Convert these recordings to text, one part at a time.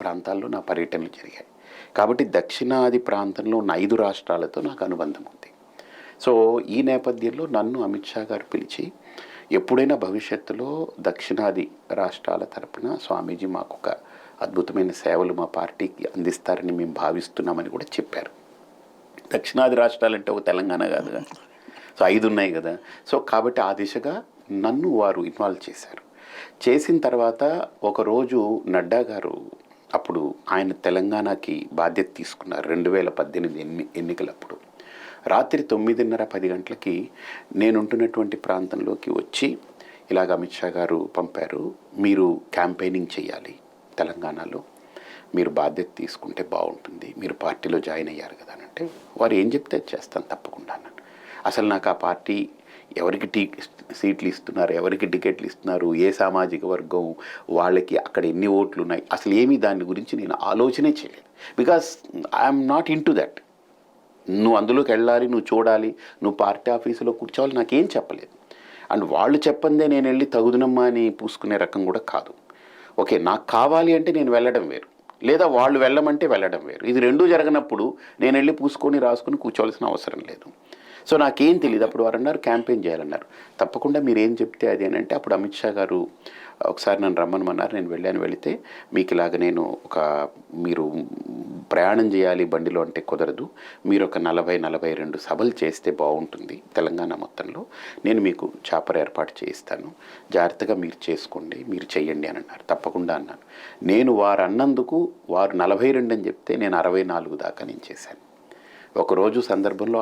ప్రాంతాల్లో నా పర్యటనలు జరిగాయి. కాబట్టి దక్షిణాది ప్రాంతంలో ఉన్న 5 రాష్ట్రాలతో నాకు అనుబంధం ఉంది. సో, ఈ నేపథ్యంలో నన్ను అమిత్ షా గారు పిలిచి, ఎప్పుడైనా భవిష్యత్తులో దక్షిణాది రాష్ట్రాల తరపున స్వామీజీ మాకొక అద్భుతమైన సేవలు మా పార్టీకి అందిస్తారని మేము భావిస్తున్నామని కూడా చెప్పారు. దక్షిణాది రాష్ట్రాలంటే ఒక తెలంగాణ కాదుగా. సో 5 ఉన్నాయి కదా. సో కాబట్టి ఆ దిశగా నన్ను వారు ఇన్వాల్వ్ చేశారు. చేసిన తర్వాత ఒకరోజు నడ్డా గారు అప్పుడు ఆయన తెలంగాణకి బాధ్యత తీసుకున్నారు 2018 ఎన్నికలప్పుడు. రాత్రి 9:30, 10 గంటలకి నేనుంటున్నటువంటి ప్రాంతంలోకి వచ్చి ఇలాగ అమిత్ షా గారు పంపారు, మీరు క్యాంపెయినింగ్ చేయాలి తెలంగాణలో, మీరు బాధ్యత తీసుకుంటే బాగుంటుంది, మీరు పార్టీలో జాయిన్ అయ్యారు కదా అని. అంటే వారు ఏం చెప్తే అది చేస్తాను తప్పకుండా అన్నాను. అసలు నాకు ఆ పార్టీ ఎవరికి సీట్లు ఇస్తున్నారు, ఎవరికి టికెట్లు ఇస్తున్నారు, ఏ సామాజిక వర్గం వాళ్ళకి అక్కడ ఎన్ని ఓట్లు ఉన్నాయి, అసలు ఏమీ దాని గురించి నేను ఆలోచనే చేయలేదు. Because I'm not in to that. నువ్వు అందులోకి వెళ్ళాలి, నువ్వు చూడాలి, నువ్వు పార్టీ ఆఫీసులో కూర్చోవాలి, నాకేం చెప్పలేదు. అండ్ వాళ్ళు చెప్పందే నేను వెళ్ళి తగుదునమ్మా అని పూసుకునే రకం కూడా కాదు. ఓకే, నాకు కావాలి అంటే నేను వెళ్ళడం వేరు, లేదా వాళ్ళు వెళ్ళమంటే వెళ్ళడం వేరు. ఇది రెండూ జరగనప్పుడు నేను వెళ్ళి పూసుకొని రాసుకొని కూర్చోవలసిన అవసరం లేదు. సో నాకేం తెలియదు. అప్పుడు వారు అన్నారు క్యాంపెయిన్ చేయాలన్నారు. తప్పకుండా మీరు ఏం చెప్తే అది అని అంటే అప్పుడు అమిత్ షా గారు ఒకసారి నన్ను రమ్మనమన్నారు. నేను వెళితే మీకు ఇలాగ నేను మీరు ప్రయాణం చేయాలి బండిలో అంటే కుదరదు, మీరు ఒక 40-42 సభలు చేస్తే బాగుంటుంది తెలంగాణ మొత్తంలో, నేను మీకు చాపర్ ఏర్పాటు చేయిస్తాను, జాగ్రత్తగా మీరు చేసుకోండి, మీరు చెయ్యండి అని అన్నారు. తప్పకుండా అన్నాను. నేను వారు అన్నందుకు వారు 42 అని చెప్తే నేను 64 దాకా నేను చేశాను. ఒకరోజు సందర్భంలో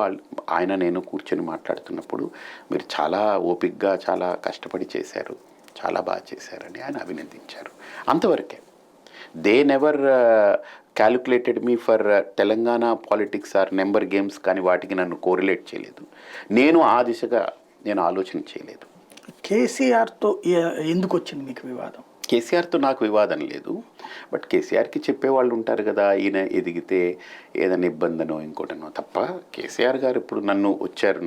ఆయన నేను కూర్చొని మాట్లాడుతున్నప్పుడు, మీరు చాలా ఓపికగా చాలా కష్టపడి చేశారు, చాలా బాగా చేశారని ఆయన అభినందించారు. అంతవరకే. They never calculated me for Telangana politics are number games కానీ వాటికి నన్ను కోరిలేట్ చేయలేదు. నేను ఆ దిశగా నేను ఆలోచన చేయలేదు. కేసీఆర్తో ఎందుకు వచ్చింది మీకు వివాదం? కేసీఆర్తో నాకు వివాదం లేదు. బట్ కేసీఆర్కి చెప్పేవాళ్ళు ఉంటారు కదా, ఈయన ఎదిగితే ఏదైనా ఇబ్బందనో ఇంకోటనో తప్ప కేసీఆర్ గారు ఇప్పుడు నన్ను వచ్చారు నా